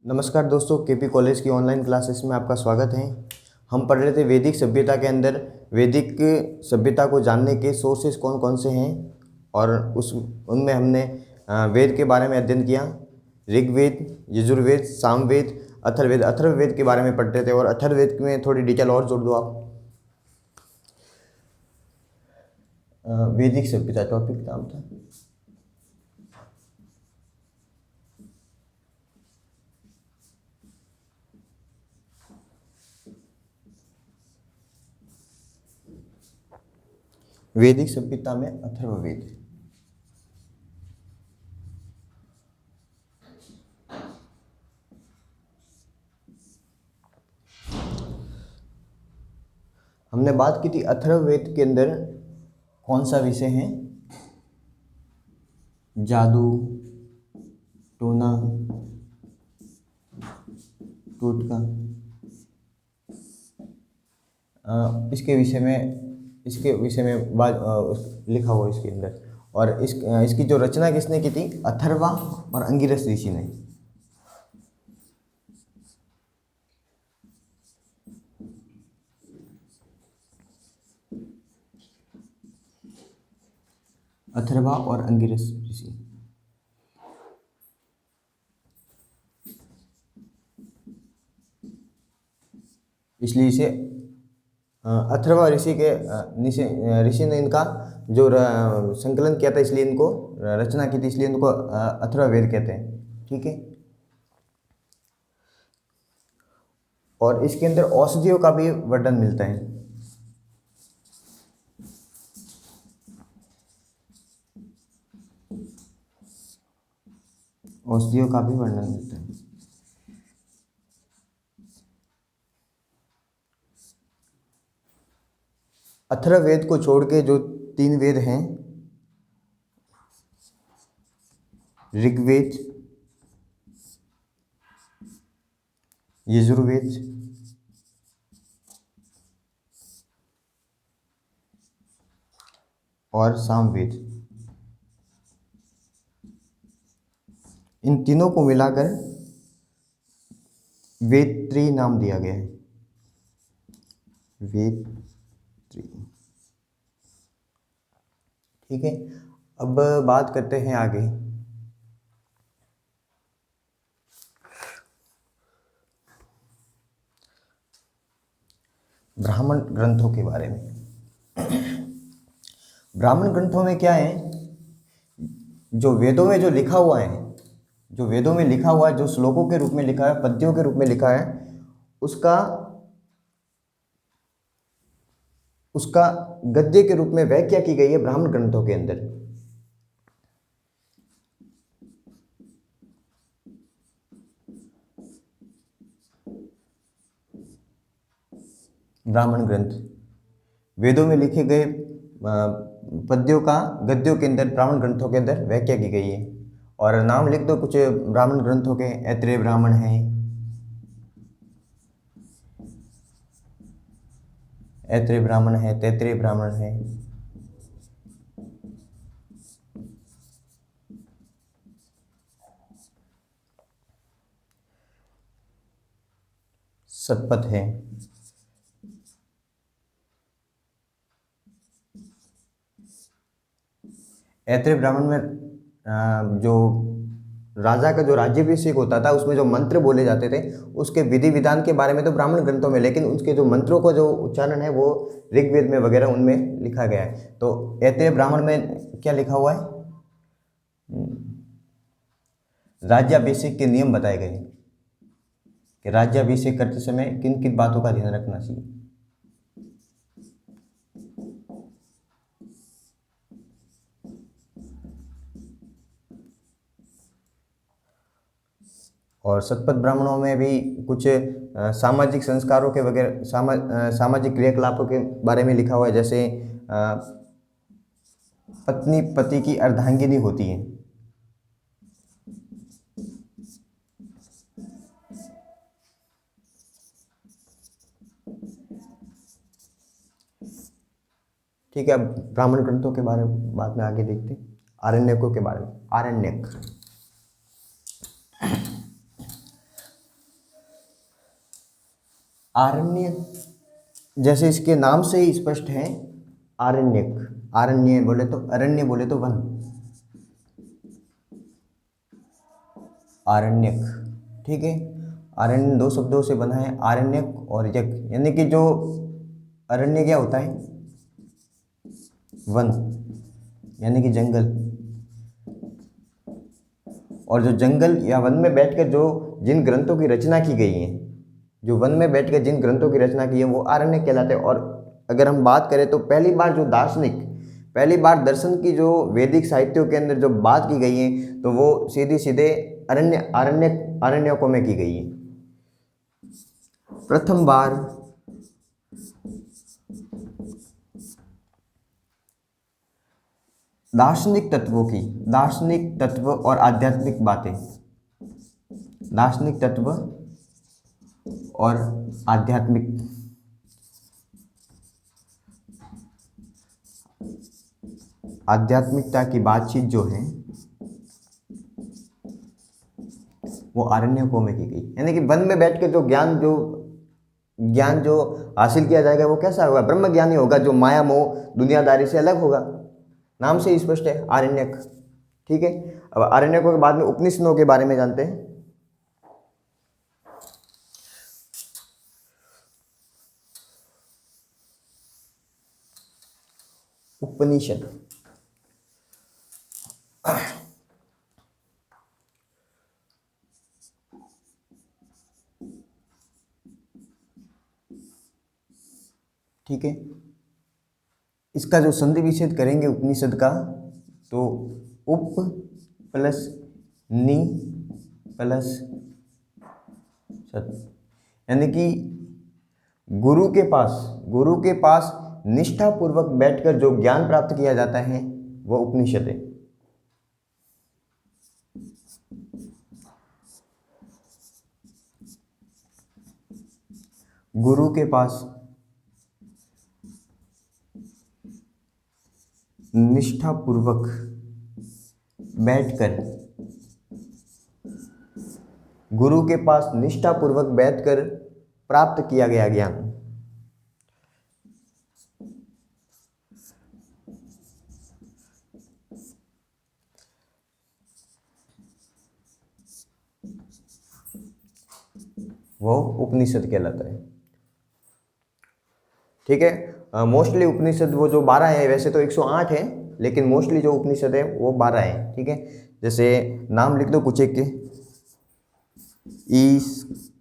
नमस्कार दोस्तों, KP college की ऑनलाइन क्लासेस में आपका स्वागत है। हम पढ़ रहे थे वैदिक सभ्यता के अंदर वैदिक सभ्यता को जानने के सोर्सेस कौन कौन से हैं और उनमें हमने वेद के बारे में अध्ययन किया। ऋग्वेद, यजुर्वेद, सामवेद, अथर्ववेद। अथर्ववेद के बारे में पढ़ रहे थे और अथर्ववेद में थोड़ी डिटेल और जोड़ दो आप। वैदिक सभ्यता टॉपिक नाम था। वैदिक सभ्यता में अथर्ववेद। हमने बात की थी अथर्ववेद के अंदर कौन सा विषय है? जादू, टोना, टोटका, इसके विषय में बात लिखा हुआ इसके अंदर। और इसकी जो रचना किसने की थी? अथर्वा और अंगिरस ऋषि ने। अथर्वा और अंगिरस ऋषि। इसलिए इसे अथर्वा ऋषि ने इनका जो संकलन किया था, इसलिए इनको रचना की थी, इसलिए इनको अथर्ववेद कहते हैं। ठीक है। और इसके अंदर औषधियों का भी वर्णन मिलता है। औषधियों का भी वर्णन मिलता है। अथर्ववेद को छोड़ के जो 3 वेद हैं, ऋग्वेद, यजुर्वेद और सामवेद, इन तीनों को मिलाकर वेदत्रयी नाम दिया गया है। वेदत्रयी। ठीक है। अब बात करते हैं आगे। ब्राह्मण ग्रंथों के बारे में। ब्राह्मण ग्रंथों में क्या है? जो वेदों में जो लिखा हुआ है, जो वेदों में लिखा हुआ है, जो श्लोकों के रूप में लिखा है, पद्यों के रूप में लिखा है, उसका गद्य के रूप में व्याख्या की गई है ब्राह्मण ग्रंथों के अंदर। ब्राह्मण ग्रंथ वेदों में लिखे गए पद्यों का गद्यों के अंदर ब्राह्मण ग्रंथों के अंदर व्याख्या की गई है। और नाम लिख दो कुछ ब्राह्मण ग्रंथों के। ऐत्रेय ब्राह्मण है, ऐत्रेय ब्राह्मण है, तैत्रेय ब्राह्मण है, शतपथ है, ऐत्रेय ब्राह्मण में जो राजा का जो राज्याभिषेक होता था, उसमें जो मंत्र बोले जाते थे, उसके विधि विधान के बारे में तो ब्राह्मण ग्रंथों में, लेकिन उसके जो मंत्रों का जो उच्चारण है वो ऋग्वेद में वगैरह उनमें लिखा गया है। तो ऐत्रेय ब्राह्मण में क्या लिखा हुआ है? राज्याभिषेक के नियम बताए गए कि राज्याभिषेक करते समय किन किन बातों का ध्यान रखना चाहिए। और शतपथ ब्राह्मणों में भी कुछ सामाजिक संस्कारों के वगैरह सामाजिक क्रियाकलापों के बारे में लिखा हुआ है। जैसे पत्नी पति की अर्धांगिनी होती है। ठीक है। अब ब्राह्मण ग्रंथों के बारे में बाद में आगे देखते हैं। आरण्यकों के बारे में। आरण्यक आरण्यक, जैसे इसके नाम से ही स्पष्ट है, आरण्यक, आरण्य बोले तो अरण्य, बोले तो वन, आरण्यक। ठीक है, अरण्य दो शब्दों से बना है, आरण्यक और यक, यानी कि जो अरण्य क्या होता है, वन, यानी कि जंगल। और जो जंगल या वन में बैठकर जो जिन ग्रंथों की रचना की गई है, जो वन में बैठकर जिन ग्रंथों की रचना की है वो आरण्य कहलाते हैं। और अगर हम बात करें तो पहली बार जो दार्शनिक, पहली बार दर्शन की जो वैदिक साहित्यों के अंदर जो बात की गई है तो वो सीधी सीधे अरण्यकों में की गई है। प्रथम बार दार्शनिक तत्व और आध्यात्मिक बातें, दार्शनिक तत्व और आध्यात्मिकता की बातचीत जो है वो आरण्यकों में की गई। यानी कि वन में बैठ के जो ज्ञान जो हासिल किया जाएगा वो कैसा होगा, ब्रह्म ज्ञान ही होगा, जो माया मोह दुनियादारी से अलग होगा। नाम से ही स्पष्ट है, आरण्यक। ठीक है, अब आरण्यकों के बाद में उपनिषदों के बारे में जानते हैं। उपनिषद, ठीक है, इसका जो संधि विच्छेद करेंगे उपनिषद का, तो उप प्लस नि प्लस सत, यानी कि गुरु के पास निष्ठापूर्वक बैठकर जो ज्ञान प्राप्त किया जाता है वह उपनिषद है। गुरु के पास निष्ठापूर्वक बैठकर प्राप्त किया गया ज्ञान, वो उपनिषद कहलाता है। ठीक है, मोस्टली उपनिषद वो जो 12 है, वैसे तो 108 है, लेकिन मोस्टली जो उपनिषद है वो 12 है। ठीक है, जैसे नाम लिख दो कुछ एक के, ईश,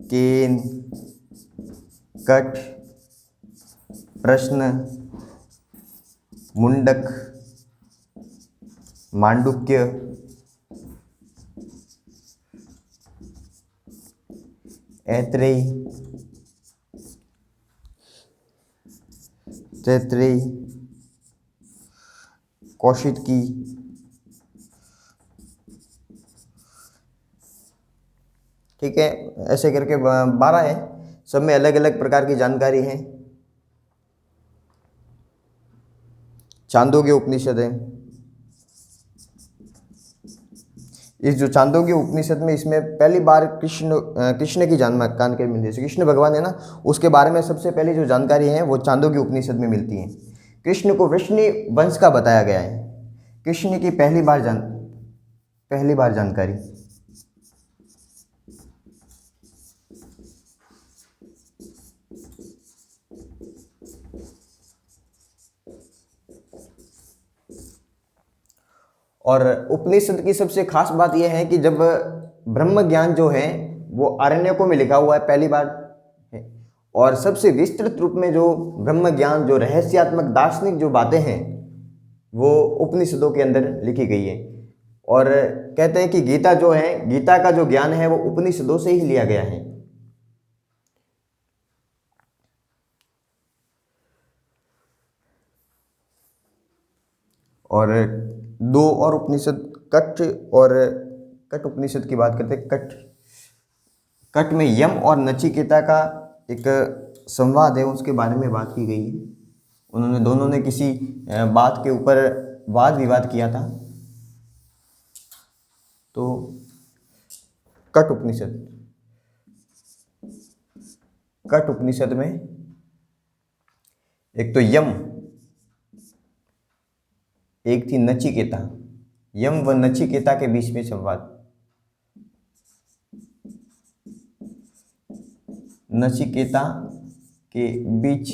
केन, कठ, प्रश्न, मुंडक, मांडुक्य, ऐत्रेय, तैत्रेय, कौशिकी, ठीक है, ऐसे करके 12 है, सब में अलग अलग प्रकार की जानकारी है। छांदोग्य उपनिषद है, इस जो छांदोग्य उपनिषद में इसमें पहली बार कृष्ण की जानकारी मिलती है। कृष्ण भगवान है ना, उसके बारे में सबसे पहली जो जानकारी है वो छांदोग्य उपनिषद में मिलती है। कृष्ण को वृष्णि वंश का बताया गया है, कृष्ण की पहली बार जानकारी। और उपनिषद की सबसे खास बात यह है कि जब ब्रह्म ज्ञान जो है वो अरण्यकों में लिखा हुआ है पहली बार है, और सबसे विस्तृत रूप में जो ब्रह्म ज्ञान, जो रहस्यात्मक दार्शनिक जो बातें हैं वो उपनिषदों के अंदर लिखी गई है। और कहते हैं कि गीता जो है, गीता का जो ज्ञान है वो उपनिषदों से ही लिया गया है। और दो और उपनिषद, कट उपनिषद की बात करते हैं। कट में यम और नचिकेता का एक संवाद है, उसके बारे में बात की गई है। दोनों ने किसी बात के ऊपर वाद विवाद किया था, तो कट उपनिषद। कठ उपनिषद में एक तो यम, एक थी नचिकेता। यम व नचिकेता के बीच में संवाद। नचिकेता के बीच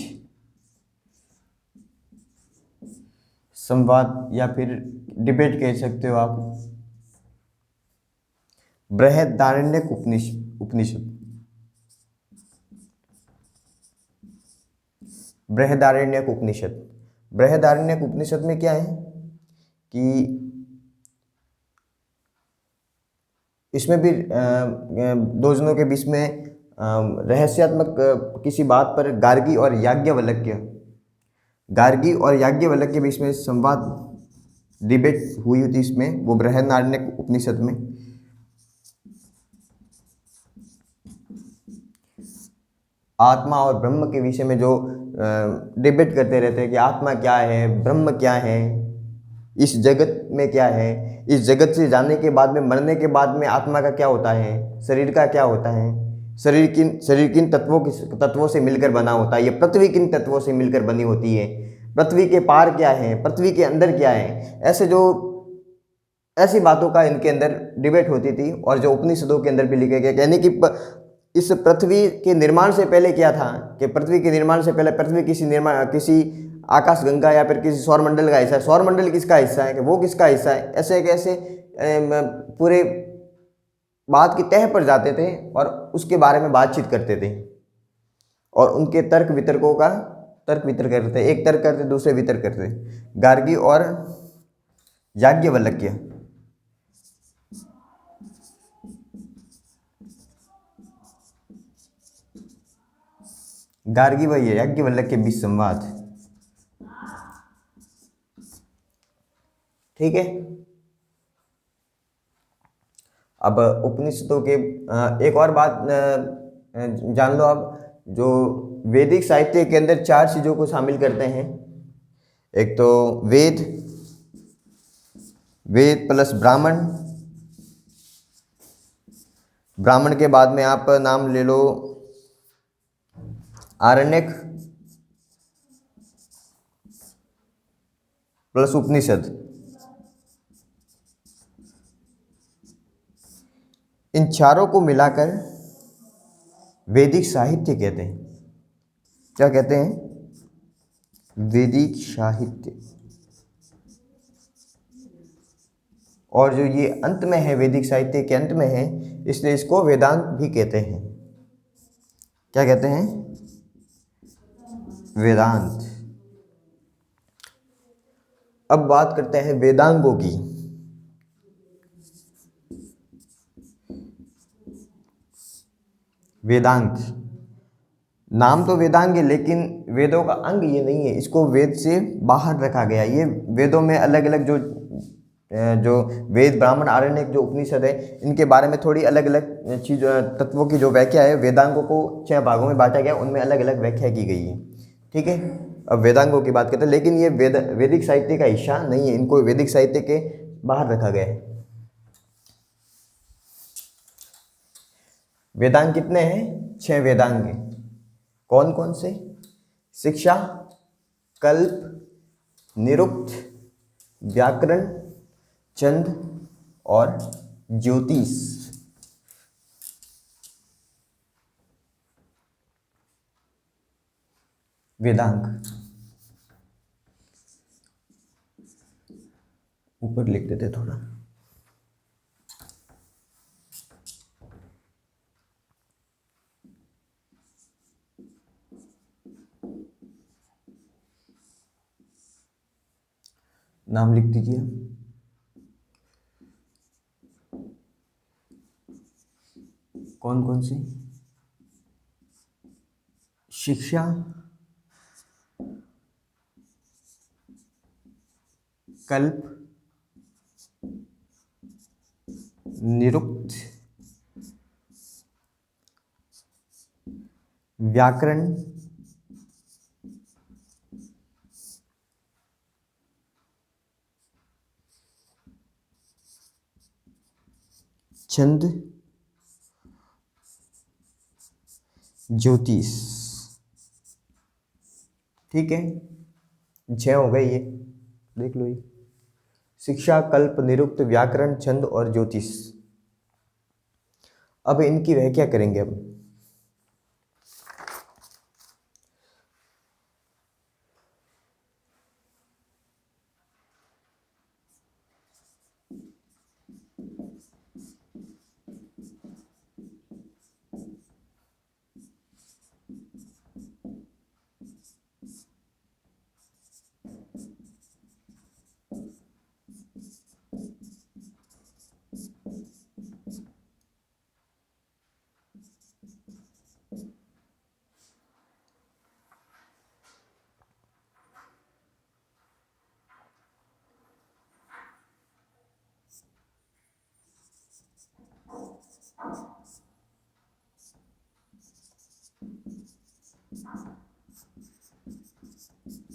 संवाद या फिर डिबेट कह सकते हो आप। बृहदारण्यक उपनिषद। बृहदारण्यक उपनिषद। बृहदारण्यक उपनिषद में क्या है कि इसमें भी दो जनों के बीच में रहस्यात्मक किसी बात पर गार्गी और याज्ञवल्क्य के बीच में संवाद, डिबेट हुई थी इसमें, वो बृहदारण्यक उपनिषद में। आत्मा और ब्रह्म के विषय में जो डिबेट करते रहते हैं कि आत्मा क्या है, ब्रह्म क्या है, इस जगत में क्या है, इस जगत से जाने के बाद में, मरने के बाद में आत्मा का क्या होता है, शरीर का क्या होता है, शरीर किन तत्वों से मिलकर बना होता है, ये पृथ्वी किन तत्वों से मिलकर बनी होती है, पृथ्वी के पार क्या है, पृथ्वी के अंदर क्या है, ऐसी बातों का इनके अंदर डिबेट होती थी। और जो उपनिषदों के अंदर भी लिखे गए, यानी कि इस पृथ्वी के निर्माण से पहले क्या था, कि पृथ्वी के निर्माण से पहले पृथ्वी किसी आकाश गंगा या फिर किसी सौरमंडल का हिस्सा है, सौरमंडल किसका हिस्सा है, कि वो किसका हिस्सा है, ऐसे पूरे बात की तह पर जाते थे और उसके बारे में बातचीत करते थे और उनके तर्क वितर्क करते, एक तर्क करते दूसरे वितर्क करते। गार्गी और याज्ञवल्क्य। गार्गी वही है, याज्ञवल्क्य के बीच संवाद। ठीक है। अब उपनिषदों के एक और बात जान लो आप, जो वैदिक साहित्य के अंदर 4 चीज़ों को शामिल करते हैं। एक तो वेद प्लस ब्राह्मण के बाद में आप नाम ले लो आरण्यक प्लस उपनिषद। इन चारों को मिलाकर वैदिक साहित्य कहते हैं। क्या कहते हैं? वैदिक साहित्य। और जो ये अंत में है, वैदिक साहित्य के अंत में है, इसलिए इसको वेदांत भी कहते हैं। क्या कहते हैं? वेदांत। अब बात करते हैं वेदांगों की। वेदांग, नाम तो वेदांग है लेकिन वेदों का अंग ये नहीं है, इसको वेद से बाहर रखा गया। ये वेदों में अलग अलग जो वेद, ब्राह्मण, आरण्यक जो उपनिषद है, इनके बारे में थोड़ी अलग अलग चीज, तत्वों की जो व्याख्या है, वेदांगों को 6 भागों में बांटा गया, उनमें अलग अलग व्याख्या की गई है। ठीक है। अब वेदांगों की बात करते हैं, लेकिन ये वैदिक साहित्य का हिस्सा नहीं है, इनको वैदिक साहित्य के बाहर रखा गया है। वेदांग कितने हैं? 6 वेदांग हैं। कौन कौन से? शिक्षा, कल्प, निरुक्त, व्याकरण, छंद और ज्योतिष। वेदांग ऊपर लिख देते थोड़ा। नाम लिख दीजिए। कौन कौन सी? शिक्षा, कल्प, निरुक्त, व्याकरण, छंद, ज्योतिष। ठीक है, 6 हो गए ये, देख लो ये। शिक्षा, कल्प, निरुक्त, व्याकरण, छंद और ज्योतिष। अब इनकी व्याख्या करेंगे अब।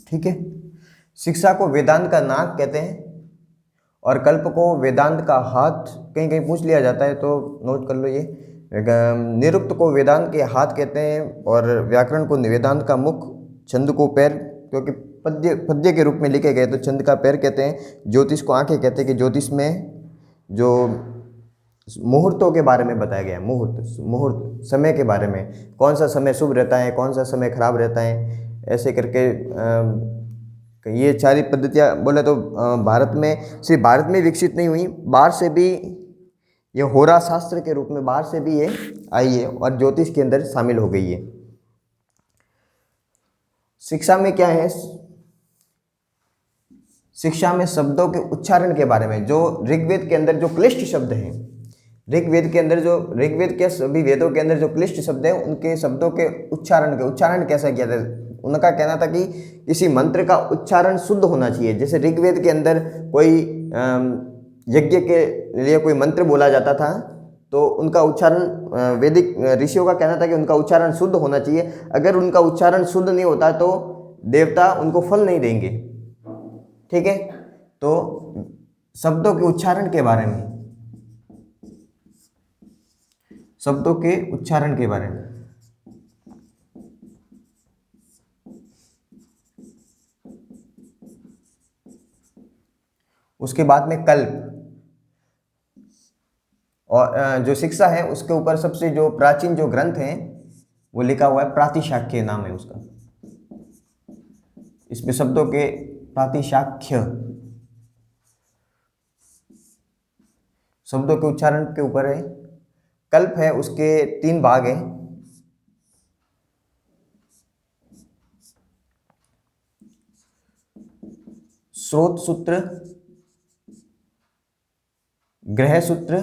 ठीक है, शिक्षा को वेदांत का नाक कहते हैं और कल्प को वेदांत का हाथ, कहीं कहीं पूछ लिया जाता है तो नोट कर लो ये। निरुक्त को वेदांत के हाथ कहते हैं और व्याकरण को वेदांत का मुख, छंद को पैर, क्योंकि पद्य पद्य के रूप में लिखे गए तो छंद का पैर कहते हैं। ज्योतिष को आंखें कहते हैं कि ज्योतिष में जो मुहूर्तों के बारे में बताया गया है, मुहूर्त समय के बारे में, कौन सा समय शुभ रहता है, कौन सा समय खराब रहता है, ऐसे करके ये सारी पद्धतियाँ बोले तो भारत में, सिर्फ भारत में विकसित नहीं हुई, बाहर से भी ये होरा शास्त्र के रूप में बाहर से भी ये आई है और ज्योतिष के अंदर शामिल हो गई है। शिक्षा में क्या है, शिक्षा में शब्दों के उच्चारण के बारे में, जो ऋग्वेद के अंदर जो क्लिष्ट शब्द हैं, ऋग्वेद के अंदर जो ऋग्वेद के सभी वेदों के अंदर जो क्लिष्ट शब्द हैं उनके शब्दों के उच्चारण कैसा किया था। उनका कहना था कि किसी मंत्र का उच्चारण शुद्ध होना चाहिए। जैसे ऋग्वेद के अंदर कोई यज्ञ के लिए कोई मंत्र बोला जाता था तो उनका उच्चारण, वैदिक ऋषियों का कहना था कि उनका उच्चारण शुद्ध होना चाहिए। अगर उनका उच्चारण शुद्ध नहीं होता तो देवता उनको फल नहीं देंगे। ठीक है, तो शब्दों के उच्चारण के बारे में, शब्दों के उच्चारण के बारे में। उसके बाद में कल्प, और जो शिक्षा है उसके ऊपर सबसे जो प्राचीन जो ग्रंथ है वो लिखा हुआ है, प्रातिशाख्य नाम है उसका। इसमें शब्दों के प्रातिशाख्य, शब्दों के उच्चारण के ऊपर है। कल्प है, उसके 3 भाग हैं। स्रोत सूत्र, ग्रह सूत्र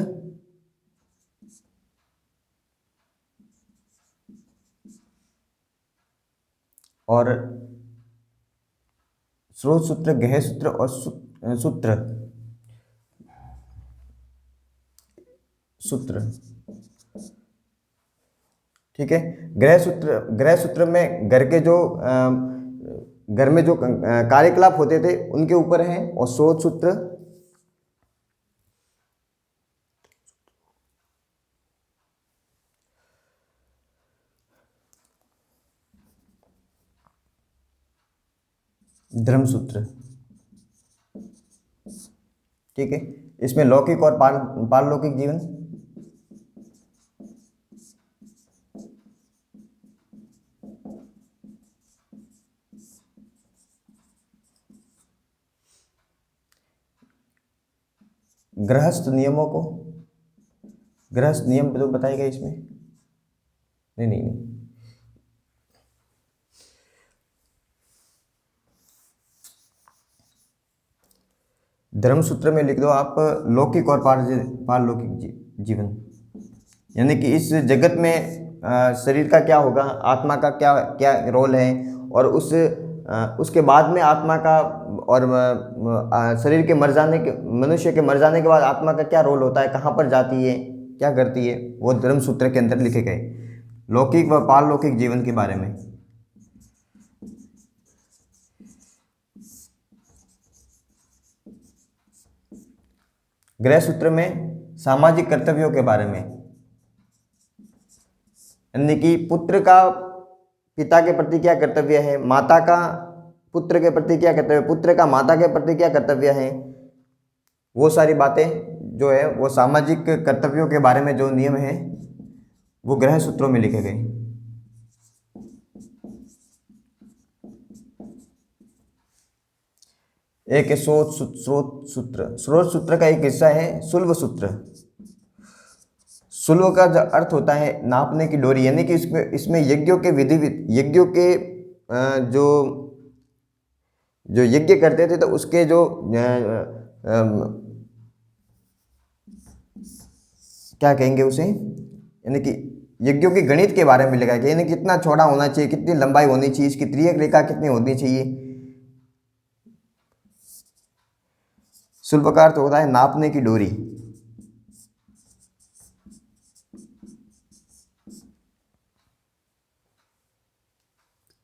और स्रोत सूत्र, ग्रह सूत्र और सूत्र सूत्र। ठीक है, ग्रह सूत्र में घर के जो घर में जो कार्यकलाप होते थे उनके ऊपर है, और स्रोत सूत्र धर्म सूत्र। ठीक है, इसमें लौकिक और पारलौकिक जीवन, गृहस्थ नियमों को, गृहस्थ नियम तो बताए गए इसमें, नहीं। धर्म सूत्र में लिख दो आप लौकिक और पारलौकिक जीवन, यानी कि इस जगत में शरीर का क्या होगा, आत्मा का क्या क्या रोल है, और उसके बाद में आत्मा का और शरीर के मर जाने के, मनुष्य के मर जाने के बाद आत्मा का क्या रोल होता है, कहाँ पर जाती है, क्या करती है, वो धर्म सूत्र के अंदर लिखे गए लौकिक व पारलौकिक जीवन के बारे में। गृह सूत्र में सामाजिक कर्तव्यों के बारे में, यानी कि पुत्र का पिता के प्रति क्या कर्तव्य है, माता का पुत्र के प्रति क्या कर्तव्य, पुत्र का माता के प्रति क्या कर्तव्य है, वो सारी बातें जो है वो सामाजिक कर्तव्यों के बारे में जो नियम है वो गृह सूत्रों में लिखे गए। एक है स्रोत सूत्र। स्रोत सूत्र का एक हिस्सा है सुलभ सूत्र। सुलभ का जो अर्थ होता है नापने की डोरी, यानी कि इसमें यज्ञों के यज्ञों के जो यज्ञ करते थे तो उसके जो क्या कहेंगे उसे, यानी कि यज्ञों की गणित के बारे में लिखा गया, यानी कितना चौड़ा होना चाहिए, कितनी लंबाई होनी चाहिए, इसकी त्रियक रेखा कितनी होनी चाहिए। सुलभ का अर्थ होता है नापने की डोरी।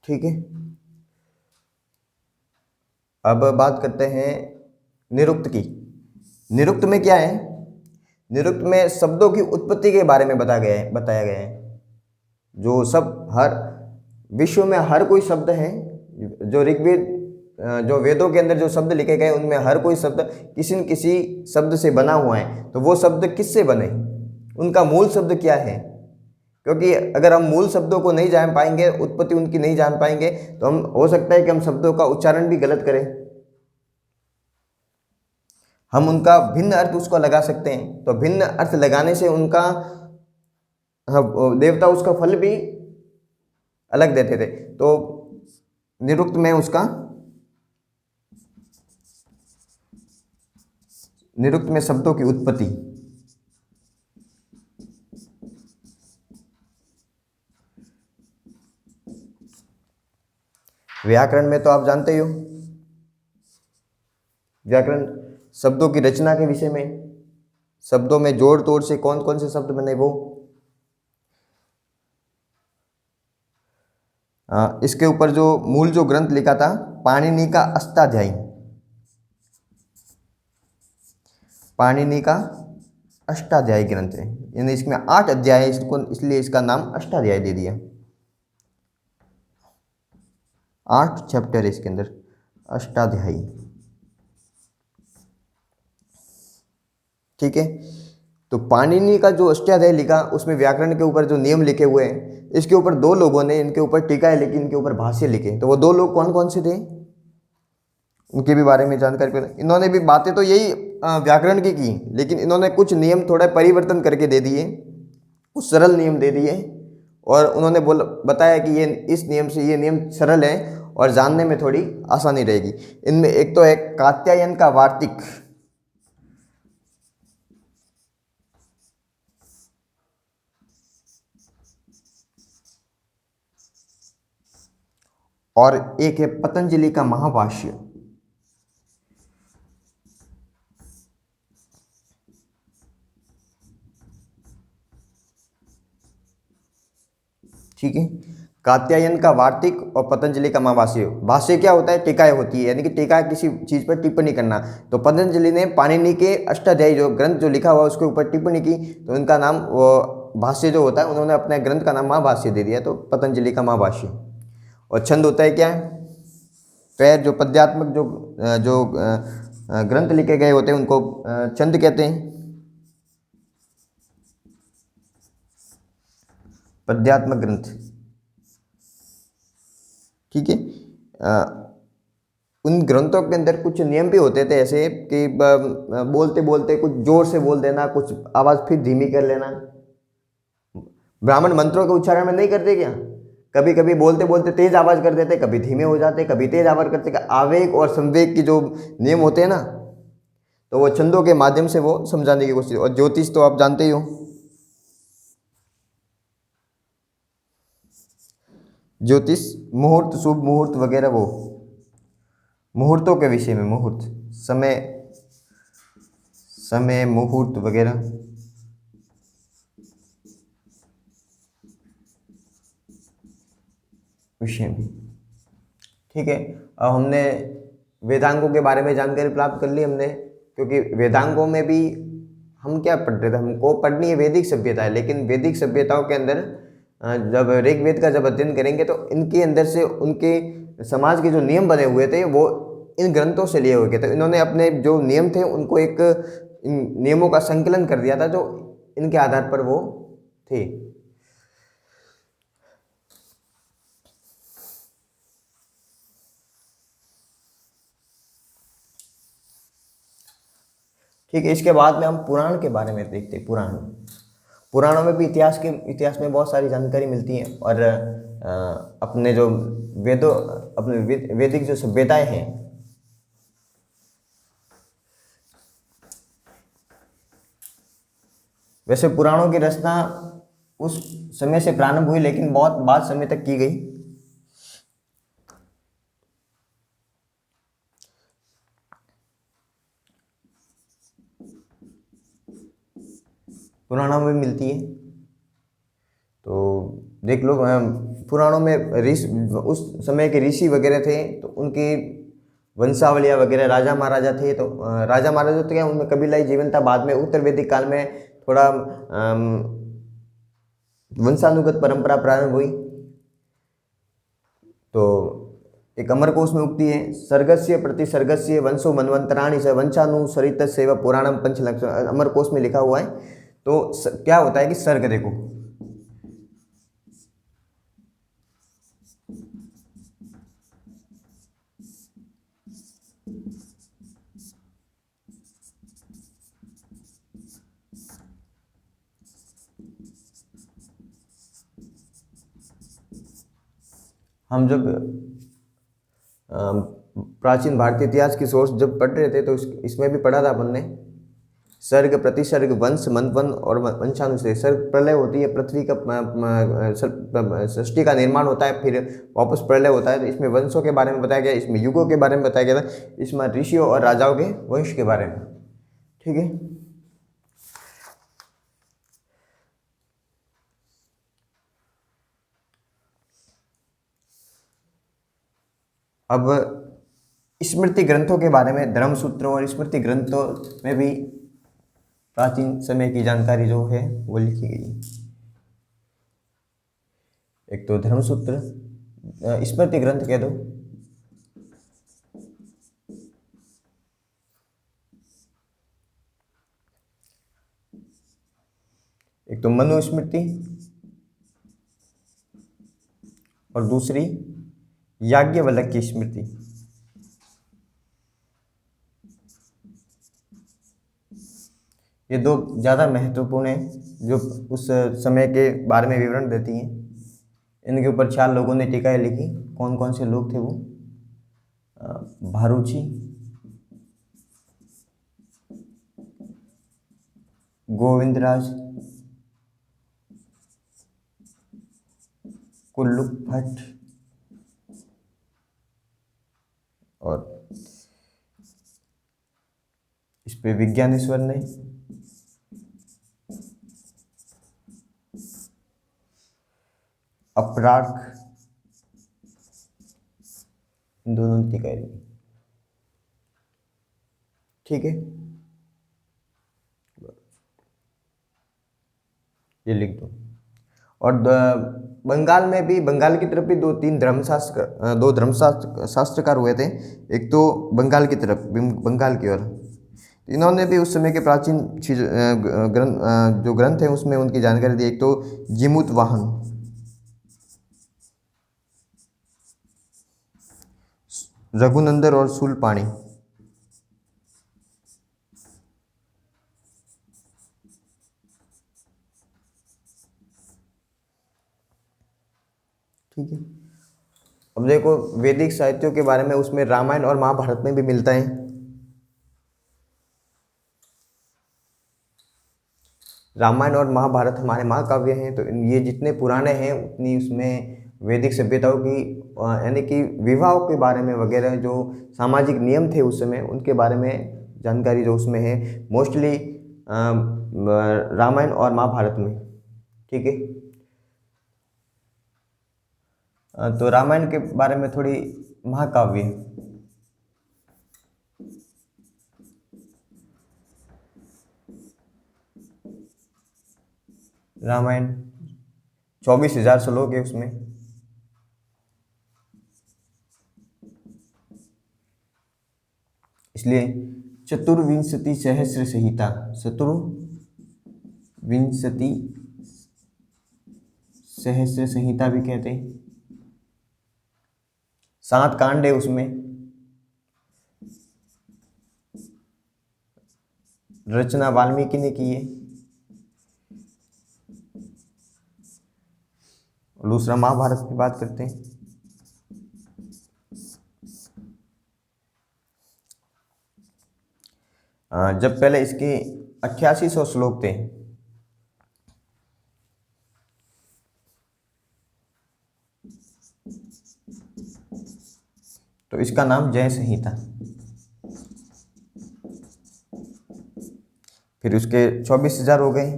ठीक है, अब बात करते हैं निरुक्त की। निरुक्त में क्या है, निरुक्त में शब्दों की उत्पत्ति के बारे में बताया गया है। जो सब हर विश्व में हर कोई शब्द है, जो ऋग्वेद जो वेदों के अंदर जो शब्द लिखे गए उनमें हर कोई शब्द किसी न किसी शब्द से बना हुआ है। तो वो शब्द किससे बने, उनका मूल शब्द क्या है, क्योंकि अगर हम मूल शब्दों को नहीं जान पाएंगे, उत्पत्ति उनकी नहीं जान पाएंगे, तो हम हो सकता है कि हम शब्दों का उच्चारण भी गलत करें, हम उनका भिन्न अर्थ उसको लगा सकते हैं। तो भिन्न अर्थ लगाने से उनका देवता उसका फल भी अलग देते थे। तो निरुक्त में उसका निरुक्त में शब्दों की उत्पत्ति। व्याकरण में तो आप जानते ही हो, व्याकरण शब्दों की रचना के विषय में, शब्दों में जोड़ तोड़ से कौन कौन से शब्द बने वो, इसके ऊपर जो मूल जो ग्रंथ लिखा था पाणिनि का अष्टाध्यायी, पाणिनि का अष्टाध्यायी ग्रंथ है, यानी इसमें 8 अध्याय है, इसको इसलिए इसका नाम अष्टाध्यायी दे दिया। 8 चैप्टर है इसके अंदर, अष्टाध्यायी। ठीक है, तो पाणिनि का जो अष्टाध्यायी लिखा उसमें व्याकरण के ऊपर जो नियम लिखे हुए हैं, इसके ऊपर 2 लोगों ने इनके ऊपर टीकाएं लिखी, इनके ऊपर भाष्य लिखे। तो वो 2 लोग कौन कौन से थे, उनके भी बारे में जानकारी कर। इन्होंने भी बातें तो यही व्याकरण की, लेकिन इन्होंने कुछ नियम थोड़ा परिवर्तन करके दे दिए, कुछ सरल नियम दे दिए, और उन्होंने बताया कि ये इस नियम से ये नियम सरल है और जानने में थोड़ी आसानी रहेगी। इनमें एक तो है कात्यायन का वार्तिक, और एक है पतंजलि का महाभाष्य। ठीक है, कात्यायन का वार्तिक और पतंजलि का महाभाष्य। भाष्य क्या होता है, टीकाएं होती है, यानी कि टीका किसी चीज पर टिप्पणी करना। तो पतंजलि ने पाणिनि के अष्टाध्यायी जो ग्रंथ जो लिखा हुआ उसके ऊपर टिप्पणी की, तो उनका नाम वो भाष्य जो होता है, उन्होंने अपने ग्रंथ का नाम महाभाष्य दे दिया, तो पतंजलि का महाभाष्य। और छंद होता है क्या, पैर जो पद्यात्मक जो ग्रंथ लिखे गए होते हैं उनको छंद कहते हैं, पद्यात्मक ग्रंथ। ठीक है, उन ग्रंथों के अंदर कुछ नियम भी होते थे ऐसे कि बोलते बोलते कुछ जोर से बोल देना, कुछ आवाज़ फिर धीमी कर लेना। ब्राह्मण मंत्रों के उच्चारण में नहीं करते क्या, कभी कभी बोलते बोलते तेज आवाज़ कर देते, कभी धीमे हो जाते, कभी तेज आवाज़ करते। आवेग और संवेग की जो नियम होते हैं ना, तो वो छंदों के माध्यम से वो समझाने की कोशिश। और ज्योतिष तो आप जानते ही हो, ज्योतिष मुहूर्त, शुभ मुहूर्त वगैरह, वो मुहूर्तों के विषय में, मुहूर्त समय मुहूर्त वगैरह विषय में। ठीक है, अब हमने वेदांगों के बारे में जानकारी प्राप्त कर ली हमने, क्योंकि वेदांगों में भी हम क्या पढ़ रहे थे, हमको पढ़नी है वैदिक सभ्यता है, लेकिन वैदिक सभ्यताओं के अंदर जब ऋग्वेद का जब अध्ययन करेंगे तो इनके अंदर से उनके समाज के जो नियम बने हुए थे वो इन ग्रंथों से लिए हुए थे। तो इन्होंने अपने जो नियम थे उनको एक इन नियमों का संकलन कर दिया था जो इनके आधार पर वो थे। ठीक है, इसके बाद में हम पुराण के बारे में देखते हैं। पुराणों में भी इतिहास में बहुत सारी जानकारी मिलती है। और अपने जो वैदिक जो सभ्यताएं हैं, वैसे पुराणों की रचना उस समय से प्रारंभ हुई लेकिन बहुत बाद समय तक की गई। पुराणों में मिलती है तो देख लो। पुराणों में उस समय के ऋषि वगैरह थे तो उनकी वंशावलियाँ वगैरह, राजा महाराजा थे तो राजा महाराजा तो क्या, उनमें कबीलाई जीवन था। बाद में उत्तर वैदिक काल में थोड़ा वंशानुगत परंपरा प्रारंभ हुई। तो एक अमरकोश में उक्ति है, सर्गस्य प्रतिसर्गस्य वंशो मनवंतराणि स वंशानुसरितस्यैव पुराणम पंचलक्षण। अमरकोश में लिखा हुआ है। तो क्या होता है कि सर्ग देखो, हम जब प्राचीन भारतीय इतिहास की सोर्स जब पढ़ रहे थे तो इसमें भी पढ़ा था अपन ने, सर्ग प्रतिसर्ग वंश मनवन और वंशानुसार। सर्ग प्रलय होती है, पृथ्वी का सृष्टि का निर्माण होता है, फिर वापस प्रलय होता है। तो इसमें वंशों के बारे में बताया गया, इसमें युगों के बारे में बताया गया था, इसमें ऋषियों और राजाओं के वंश के बारे में। ठीक है, अब स्मृति ग्रंथों के बारे में, धर्मसूत्रों और स्मृति ग्रंथों में भी प्राचीन समय की जानकारी जो है वो लिखी गई है। एक तो धर्मसूत्र, स्मृति ग्रंथ कह दो, एक तो मनुस्मृति और दूसरी याज्ञवल्क्य की स्मृति। ये दो ज़्यादा महत्वपूर्ण हैं जो उस समय के बारे में विवरण देती हैं। इनके ऊपर 4 लोगों ने टीकाएं लिखी। कौन कौन से लोग थे वो? भारूची, गोविंदराज, कुल्लू भट्ट और इस पे विज्ञानेश्वर ने। अपराग, इन दोनों ने टीकाएं लिखी। ठीक है, ये लिख दो। और बंगाल में भी, बंगाल की तरफ भी दो धर्मशास्त्रकार हुए थे। एक तो बंगाल की तरफ, बंगाल की ओर, इन्होंने भी उस समय के प्राचीन चीज जो ग्रंथ हैं उसमें उनकी जानकारी दी। एक तो जिमुत वाहन, रघुनंदन और शूलपाणी। ठीक है, अब देखो वैदिक साहित्यों के बारे में, उसमें रामायण और महाभारत में भी मिलता है। रामायण और महाभारत हमारे महाकाव्य हैं। तो ये जितने पुराने हैं उतनी उसमें वैदिक सभ्यताओं की, यानी कि विवाहों के बारे में वगैरह, जो सामाजिक नियम थे उस समय, उनके बारे में जानकारी जो उसमें है मोस्टली रामायण और महाभारत में। ठीक है, तो रामायण के बारे में थोड़ी महाकाव्य। रामायण 24,000 श्लोक है उसमें। इसलिए चतुर्विंशति सहस्र संहिता, चतुर्विंशति सहस्र संहिता भी कहते हैं। 7 कांड है उसमें। रचना वाल्मीकि ने की है। दूसरा महाभारत की बात करते हैं। जब पहले इसके 8800 श्लोक थे, तो इसका नाम जय संहिता। फिर उसके 24,000 हो गए,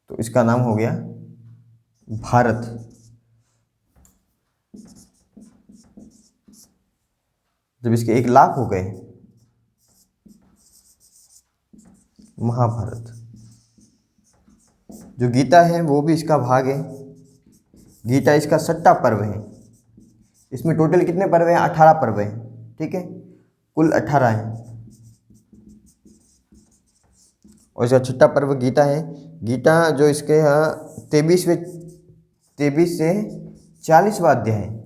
तो इसका नाम हो गया भारत। जब इसके 1,00,000 हो गए, महाभारत। जो गीता है वो भी इसका भाग है। गीता इसका 6वां पर्व है। इसमें टोटल कितने पर्व हैं? 18 पर्व हैं, ठीक है, कुल 18 हैं। और इसका 6वां पर्व गीता है। गीता जो इसके यहाँ 23 से 40वां अध्याय है।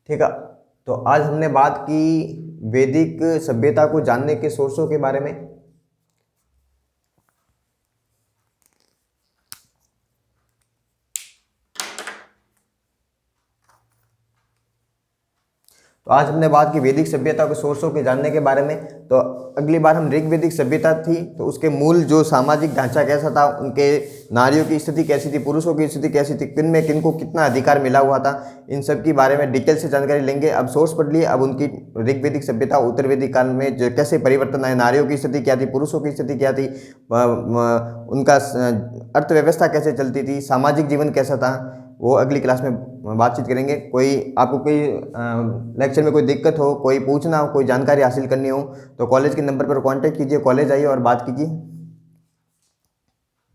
ठीक है, तो आज हमने बात की वैदिक सभ्यता को जानने के सोर्सों के बारे में। तो आज हमने बात की वैदिक सभ्यता के सोर्सों के जानने के बारे में। तो अगली बार हम ऋग्वैदिक सभ्यता थी, तो उसके मूल जो सामाजिक ढांचा कैसा था, उनके नारियों की स्थिति कैसी थी, पुरुषों की स्थिति कैसी थी, किन में किनको कितना अधिकार मिला हुआ था, इन सब के बारे में डिटेल से जानकारी लेंगे। अब सोर्स पढ़ लिए, अब उनकी ऋग्वैदिक सभ्यता उत्तर वैदिक काल में जो कैसे परिवर्तन आए, नारियों की स्थिति क्या थी, पुरुषों की स्थिति क्या थी, उनका अर्थव्यवस्था कैसे चलती थी, सामाजिक जीवन कैसा था, वो अगली क्लास में बातचीत करेंगे। आपको कोई लेक्चर में कोई दिक्कत हो, कोई पूछना हो, कोई जानकारी हासिल करनी हो, तो कॉलेज के नंबर पर कांटेक्ट कीजिए, कॉलेज आइए और बात कीजिए।